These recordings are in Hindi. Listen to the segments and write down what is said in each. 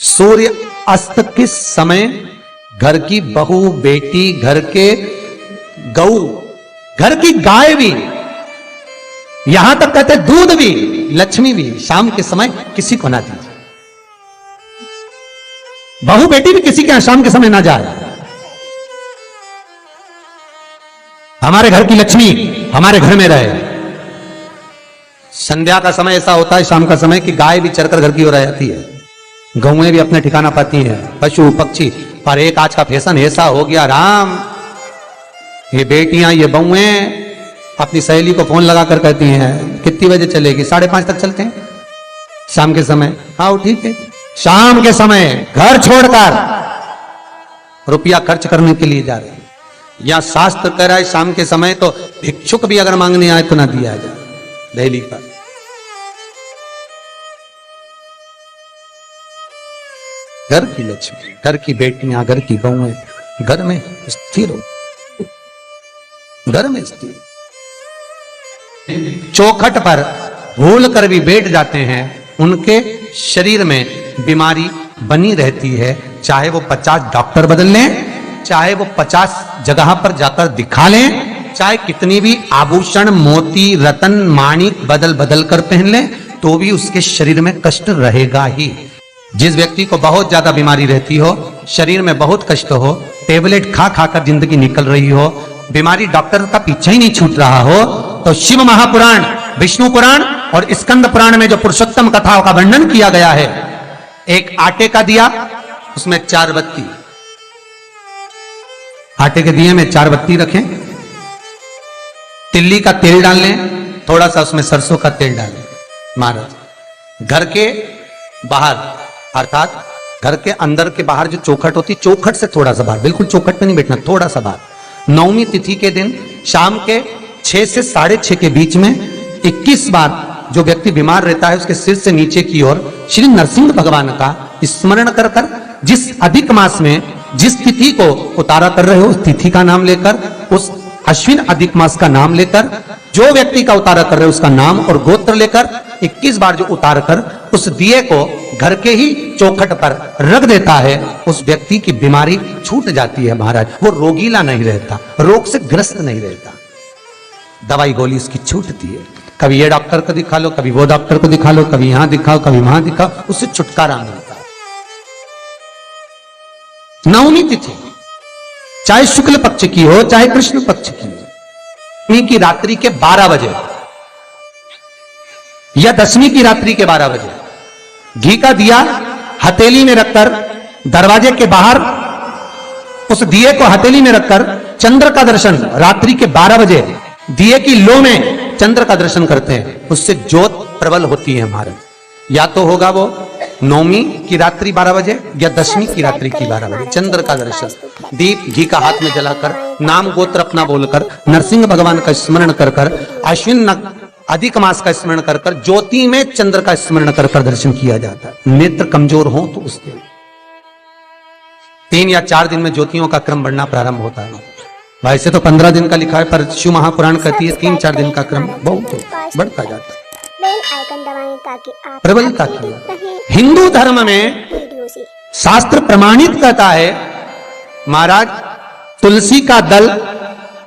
सूर्य अस्त के समय घर की बहू, बेटी, घर के गऊ, घर की गाय भी, यहां तक कहते दूध भी, लक्ष्मी भी शाम के समय किसी को ना दीजिए। बहू बेटी भी किसी के यहां शाम के समय ना जाए। हमारे घर की लक्ष्मी हमारे घर में रहे। संध्या का समय ऐसा होता है, शाम का समय, कि गाय भी चरकर घर की ओर आ जाती है, गौएं भी अपने ठिकाना पाती हैं, पशु पक्षी। पर एक आज का फैशन ऐसा हो गया राम, ये बेटियां, ये बहुएं अपनी सहेली को फोन लगाकर कहती हैं कितनी बजे चलेगी? 5:30 तक चलते हैं शाम के समय। आओ ठीक है। शाम के समय घर छोड़कर रुपया खर्च करने के लिए जा रहे हैं। या शास्त्र कह रहा है शाम के समय तो भिक्षुक भी अगर मांगने आए तो ना दिया जाए। दहली पर घर की लक्ष्मी, घर की बेटियां, घर की बहुएं घर में स्थिर हो, घर में स्थिर। चौखट पर भूल कर भी बैठ जाते हैं, उनके शरीर में बीमारी बनी रहती है। चाहे वो 50 डॉक्टर बदल लें, चाहे वो 50 जगह पर जाकर दिखा लें, चाहे कितनी भी आभूषण, मोती, रतन, माणिक बदल बदल कर पहन लें, तो भी उसके शरीर में कष्ट रहेगा ही। जिस व्यक्ति को बहुत ज्यादा बीमारी रहती हो, शरीर में बहुत कष्ट हो, टेबलेट खा खाकर जिंदगी निकल रही हो, बीमारी डॉक्टर का पीछा ही नहीं छूट रहा हो, तो शिव महापुराण, विष्णु पुराण और स्कंद पुराण में जो पुरुषोत्तम कथाओं का वर्णन किया गया है, एक आटे का दिया, उसमें 4 बत्ती, आटे के दिए में 4 बत्ती रखें, तिल्ली का तेल डाल लें, थोड़ा सा उसमें सरसों का तेल डालें। महाराज घर के बाहर, अर्थात घर के अंदर के बाहर जो चौखट होती, चौखट से थोड़ा सा बाहर, बिल्कुल चौखट पे नहीं बैठना, थोड़ा सा बाहर, 9वीं तिथि के दिन शाम के 6 से 6:30 के बीच में 21 बार जो व्यक्ति बीमार रहता है उसके सिर से नीचे की ओर श्री नरसिंह भगवान का स्मरण कर कर, जिस अधिक मास में जिस तिथि को उतारा कर रहे हो उस तिथि का नाम लेकर, उस अश्विन अधिक मास का नाम लेकर, जो व्यक्ति का उतारा कर रहे हो उसका नाम और गोत्र लेकर 21 बार जो उतार कर उस दिए को घर के ही चौखट पर रख देता है, उस व्यक्ति की बीमारी छूट जाती है महाराज। वो रोगीला नहीं रहता, रोग से ग्रस्त नहीं रहता, दवाई गोली उसकी छूटती है। कभी ये डॉक्टर को दिखा लो, कभी वो डॉक्टर को दिखा लो, कभी यहां दिखाओ, कभी वहां दिखाओ, उससे छुटकारा मिलता है। 9वीं तिथि चाहे शुक्ल पक्ष की हो चाहे कृष्ण पक्ष की हो, दसवीं की रात्रि के 12 बजे या 10वीं की रात्रि के 12 बजे घी का दिया हथेली में रखकर दरवाजे के बाहर उस दिए को हथेली में रखकर चंद्र का दर्शन रात्रि के 12 बजे दिए की लो में चंद्र का दर्शन करते हैं, उससे ज्योत प्रबल होती है महाराज। या तो होगा वो 9वीं की रात्रि 12 बजे या 10वीं की रात्रि की 12 बजे चंद्र का दर्शन, दीप घी का हाथ में जलाकर, नाम गोत्र अपना बोलकर, नरसिंह भगवान का स्मरण कर कर, अश्विन अधिक मास का स्मरण कर कर, ज्योति में चंद्र का स्मरण कर कर दर्शन किया जाता है। नेत्र कमजोर हो तो उस दिन 3 या 4 दिन में ज्योतियों का क्रम बढ़ना प्रारंभ होता है। वैसे तो 15 दिन का लिखा है, पर शिव महापुराण कहती है 3-4 दिन का क्रम बहुत बढ़ता जाता है। प्रबलता की हिंदू धर्म में शास्त्र प्रमाणित कहता है महाराज, तुलसी का दल,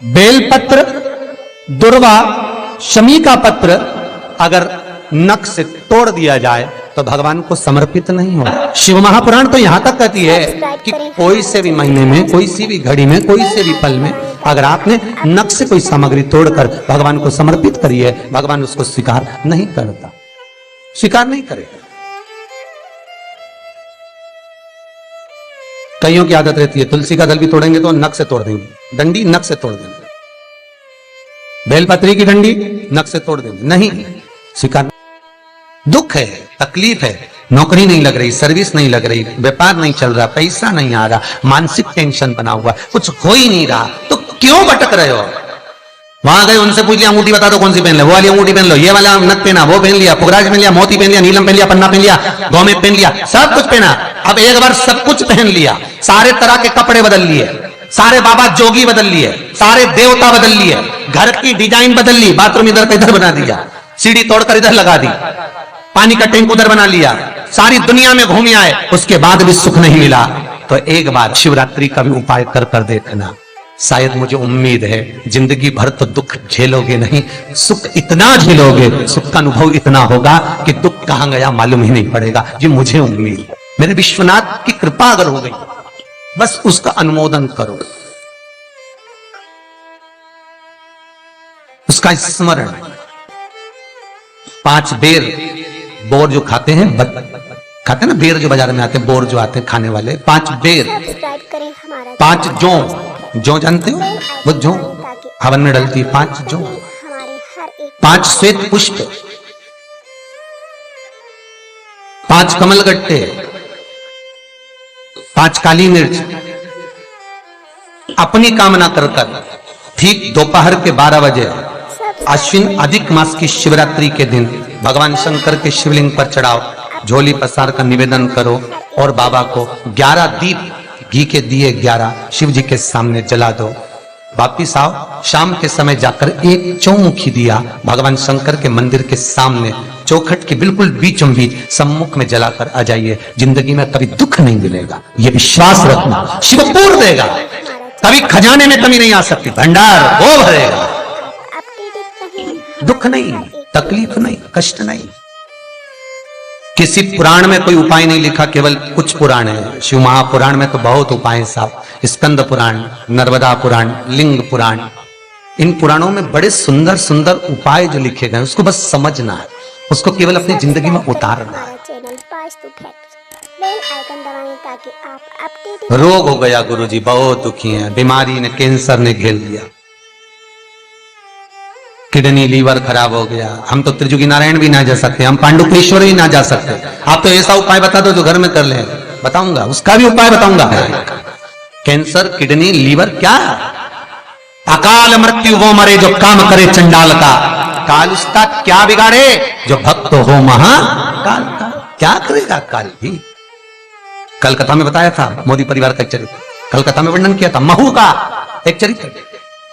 बेलपत्र, दुर्वा, शमी का पत्र अगर नख से तोड़ दिया जाए तो भगवान को समर्पित नहीं हो। शिव महापुराण तो यहां तक कहती है कि कोई से भी महीने में, कोई सी भी घड़ी में, कोई से भी पल में अगर आपने नख से कोई सामग्री तोड़कर भगवान को समर्पित करी है, भगवान उसको स्वीकार नहीं करता, स्वीकार नहीं करेगा। कईयों की आदत रहती है तुलसी का दल भी तोड़ेंगे तो नख से तोड़ देंगे, डंडी नख से तोड़ देंगे, बेलपत्री की डंडी नख से तोड़ देंगे, नहीं स्वीकार। दुख है, तकलीफ है, नौकरी नहीं लग रही, सर्विस नहीं लग रही, व्यापार नहीं चल रहा, पैसा नहीं आ रहा, मानसिक टेंशन बना हुआ, कुछ हो ही नहीं रहा, तो क्यों भटक रहे हो? वहां गए, उनसे पूछ लिया अंगूठी बता दो कौन सी पहन ले, वो वाली अंगूठी पहन लो, ये वाला नथ पहना, वो पहन लिया, पुगराज पहन लिया, मोती पहन लिया, नीलम पहन लिया, पन्ना पहन लिया, गौमेद पहन लिया, सब कुछ पहना। अब एक बार सब कुछ पहन लिया, सारे तरह के कपड़े बदल लिए, सारे बाबा जोगी बदल लिए, सारे देवता बदल लिए, घर की डिजाइन बदल ली, बाथरूम इधर का इधर बना दिया, सीढ़ी तोड़कर इधर लगा दी, पानी का टैंक उधर बना लिया, सारी दुनिया में घूम आए, उसके बाद भी सुख नहीं मिला, तो एक बार शिवरात्रि का भी उपाय कर कर देखना। शायद मुझे उम्मीद है जिंदगी भर तो दुख झेलोगे नहीं, सुख इतना झेलोगे, सुख का अनुभव इतना होगा कि दुख कहां गया मालूम ही नहीं पड़ेगा। ये मुझे उम्मीद है, मेरे विश्वनाथ की कृपा अगर हो गई, बस उसका अनुमोदन करो, उसका स्मरण। 5 बेर बोर जो खाते हैं, खाते हैं ना बेर, जो बाजार में आते हैं, बोर जो आते हैं खाने वाले, 5 बेर, 5 जौ जानते हो, वो जौ हवन में डलती है, 5 जौ, 5 श्वेत पुष्प, 5 कमलगट्टे, 5 काली मिर्च, अपनी कामना कर कर ठीक दोपहर के 12 बजे अश्विन अधिक मास की शिवरात्रि के दिन भगवान शंकर के शिवलिंग पर चढ़ाओ, झोली पसार का निवेदन करो और बाबा को 11 दीप, घी के दिए 11 शिव जी के सामने जला दो। वापिस आओ, शाम के समय जाकर एक चौमुखी दिया भगवान शंकर के मंदिर के सामने चौखट के बिल्कुल बीचों बीच सम्मुख में जलाकर आ जाइए। जिंदगी में कभी दुख नहीं मिलेगा, ये विश्वास रखना, शिव पूर्ण देगा, कभी खजाने में कमी नहीं आ सकती, भंडार वो भरेगा। दुख नहीं, तकलीफ नहीं, कष्ट नहीं। किसी पुराण में कोई उपाय नहीं लिखा, केवल कुछ पुराण है। शिव महापुराण में तो बहुत उपाय हैं साहब, स्कंद पुराण, नर्मदा पुराण, लिंग पुराण, इन पुराणों में बड़े सुंदर सुंदर उपाय जो लिखे गए, उसको बस समझना है, उसको केवल अपनी जिंदगी में उतारना है। रोग हो गया गुरुजी, बहुत दुखी हैं, बीमारी ने, कैंसर ने घेर लिया, किडनी लीवर खराब हो गया, हम तो त्रिजुगी नारायण भी ना जा सकते, हम पांडुकेश्वर भी ना जा सकते। आप तो ऐसा उपाय बता दो जो घर में कर ले, बताऊंगा, उसका भी उपाय बताऊंगा। कैंसर, किडनी, लीवर, क्या अकाल मृत्यु वो मरे जो काम करे चंडाल का, काल उसका क्या बिगाड़े जो भक्त हो महाकाल का। क्या करेगा काल भी। कलकत्ता में बताया था मोदी परिवार का एक चरित्र, कलकत्ता में वर्णन किया था महू का एक चरित्र,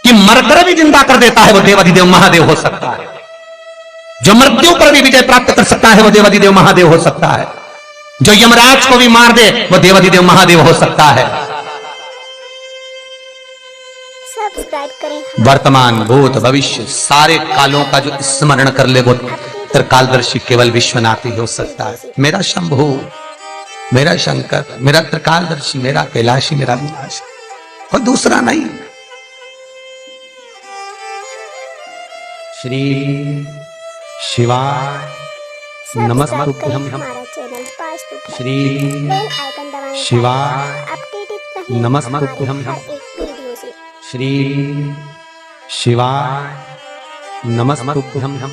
कि मरकर भी जिंदा कर देता है वो देवाधिदेव महादेव हो सकता है, जो मृत्यु पर भी विजय प्राप्त कर सकता है वो देवाधिदेव महादेव हो सकता है, जो यमराज को भी मार दे वो देवाधिदेव महादेव हो सकता है। सब्सक्राइब करें। वर्तमान, भूत, भविष्य सारे कालों का जो स्मरण कर ले वो त्रिकालदर्शी केवल विश्वनाथ ही हो सकता है। मेरा शंभु, मेरा शंकर, मेरा त्रिकालदर्शी, मेरा कैलाशी, मेरा विनाशी, और दूसरा नहीं। श्री शिवाय नमस्तुभ्यं, श्री शिवाय नमस्तुभ्यं, श्री शिवाय नमस्तुभ्यं।